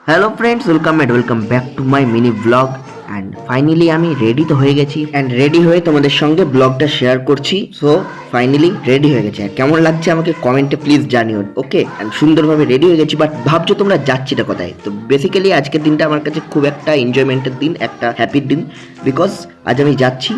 Hello friends, welcome back to my mini blog. And finally আমি ready তো হয়ে গেছি, অ্যান্ড রেডি হয়ে তোমাদের সঙ্গে ব্লগটা শেয়ার করছি। সো ফাইনালি রেডি হয়ে গেছে, আর কেমন লাগছে আমাকে কমেন্টে প্লিজ জানিও। ওকে, অ্যান্ড সুন্দরভাবে রেডি হয়ে গেছি, বাট ভাবছো তোমরা যাচ্ছিটা কোথায়? তো বেসিক্যালি আজকের দিনটা আমার কাছে খুব একটা এনজয়মেন্টের দিন, একটা হ্যাপির দিন, বিকজ আজ আমি যাচ্ছি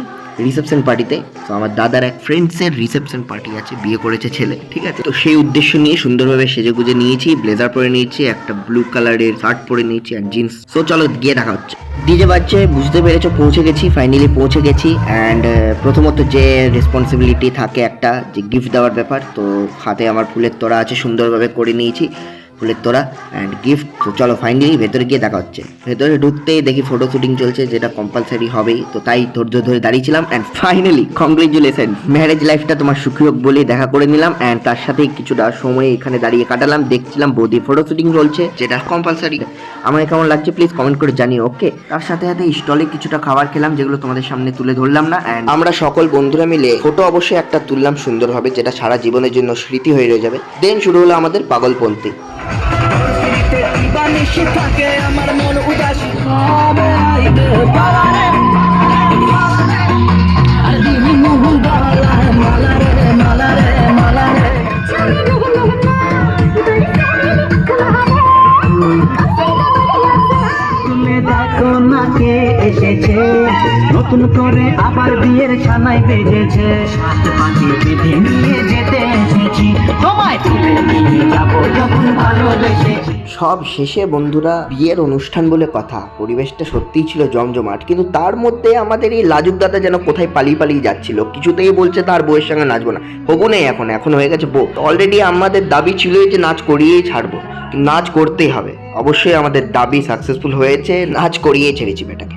রিসেপশন পার্টিতে। তো আমার দাদার এক ফ্রেন্ডসের রিসেপশন পার্টি আছে, বিয়ে করেছে ছেলে, ঠিক আছে। তো সেই উদ্দেশ্য নিয়ে সুন্দরভাবে সেজে গুজে নিয়েছি, ব্লেজার পরে নিয়েছি, একটা ব্লু কালারের শার্ট পরে নিয়েছি আর জিন্স। সো চলো গিয়ে দেখা হচ্ছে। ডিজে বাজছে, বুঝতে পেরেছো, পৌঁছে গেছি, ফাইনালি পৌঁছে গেছি। অ্যান্ড প্রথমত যে রেসপন্সিবিলিটি থাকে একটা, যে গিফট দেওয়ার ব্যাপার, তো হাতে আমার ফুলের তোড়া আছে, সুন্দরভাবে করে নিয়েছি ফুলের তোড়া অ্যান্ড গিফট। তো চলো ফাইনালি ভেতরে গিয়ে দেখা হচ্ছে। ভেতরে ঢুকতেই দেখি ফটো শুটিং চলছে, যেটা কম্পালসারি হবেই, তো তাই ধৈর্য ধরে দাঁড়িয়েছিলাম। অ্যান্ড ফাইনালি কংগ্রেচুলেশন, ম্যারেজ লাইফটা তোমার সুখী হোক বলে দেখা করে নিলাম। অ্যান্ড তার সাথেই কিছুটা সময় এখানে দাঁড়িয়ে কাটালাম, দেখছিলাম বৌদি ফটো শুটিং চলছে, যেটা কম্পালসারি। আমাকে কেমন লাগছে প্লিজ কমেন্ট করে জানিও। ওকে, তার সাথে সাথে স্টলে কিছুটা খাবার খেলাম, যেগুলো তোমাদের সামনে তুলে ধরলাম না। অ্যান্ড আমরা সকল বন্ধুরা মিলে ফটো অবশ্যই একটা তুললাম সুন্দরভাবে, যেটা সারা জীবনের জন্য স্মৃতি হয়ে রয়ে যাবে। দেন শুরু হলো আমাদের পাগলপন্থী। থাকে আমার মন উদাসী হবে আইবে পাওয়ারে আর দিন মোহন বালারে মালারে মালারে মালারে তুমি দেখো না কে এসেছে নতুন করে, আবার বিয়ের ছানায় বেজেছে, সাত পাখি বেঁধে নিয়ে যেতে এসেছি, তোমায় তুলে নিয়ে যাবো যখন ভালোবেসে। সব শেষে বন্ধুরা বিয়ের অনুষ্ঠান বলে কথা, পরিবেশটা সত্যিই ছিল জমজমাট, কিন্তু তার মধ্যে আমাদের এই লাজুক দাদা যেন কোথায় পালিয়ে পালিয়ে যাচ্ছিল। কিছুতেই বলছে তার বউয়ের সঙ্গে নাচবো না, হবু নেই, এখন হয়ে গেছে বউ। অলরেডি আমাদের দাবি ছিল যে নাচ করিয়েই ছাড়বো, নাচ করতেই হবে। অবশ্যই আমাদের দাবি সাকসেসফুল হয়েছে, নাচ করিয়েই ছেড়েছি বেটাকে।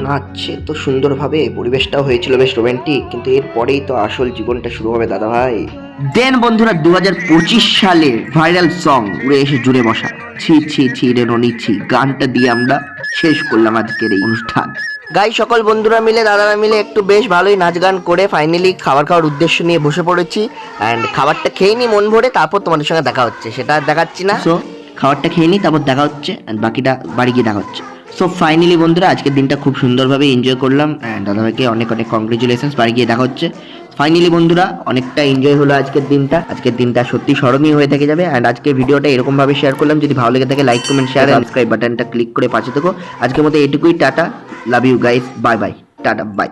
নাচছে তো সুন্দরভাবে, পরিবেশটাও হয়েছিল বেশ রোমান্টিক, কিন্তু এরপরেই তো আসল জীবনটা শুরু হবে দাদা ভাই। দেন বন্ধুরা 2025 সালের ভাইরাল সং উড়ে এসে জুড়ে বসা, ছি ছি ছি রে ননি ছি, গানটা দিয়ে আমরা শেষ করলাম আজকের এই অনুষ্ঠান। গাই সকল বন্ধুরা মিলে, দাদারা মিলে একটু বেশ ভালোই নাচ গান করে ফাইনালি খাওয়ার উদ্দেশ্য নিয়ে বসে পড়েছি। অ্যান্ড খাবারটা খেয়ে নি মন ভরে, তারপর তোমাদের সঙ্গে দেখা হচ্ছে, সেটা দেখাচ্ছি না। সো খাবারটা খেয়ে নি, তারপর দেখা হচ্ছে, অ্যান্ড বাকিটা বাড়ি গিয়ে দেখা হচ্ছে। সো ফাইনালি বন্ধুরা আজকের দিনটা খুব সুন্দরভাবে এনজয় করলাম, অ্যান্ড দাদাভাইকে অনেক অনেক কংগ্রেচুলেশনস, বাড়ি গিয়ে দেখা হচ্ছে। ফাইনালি বন্ধুরা অনেকটা এনজয় হলো আজকের দিনটা সত্যি স্মরণীয় হয়ে থেকে যাবে। অ্যান্ড আজকের ভিডিওটা এরকম ভাবে শেয়ার করলাম, যদি ভালো লেগে থাকে লাইক কমেন্ট শেয়ার সাবস্ক্রাইব বাটনটা ক্লিক করে পাশে থেকো। আজকের মতো এটুকুই, tata, love you guys, bye bye, tata by.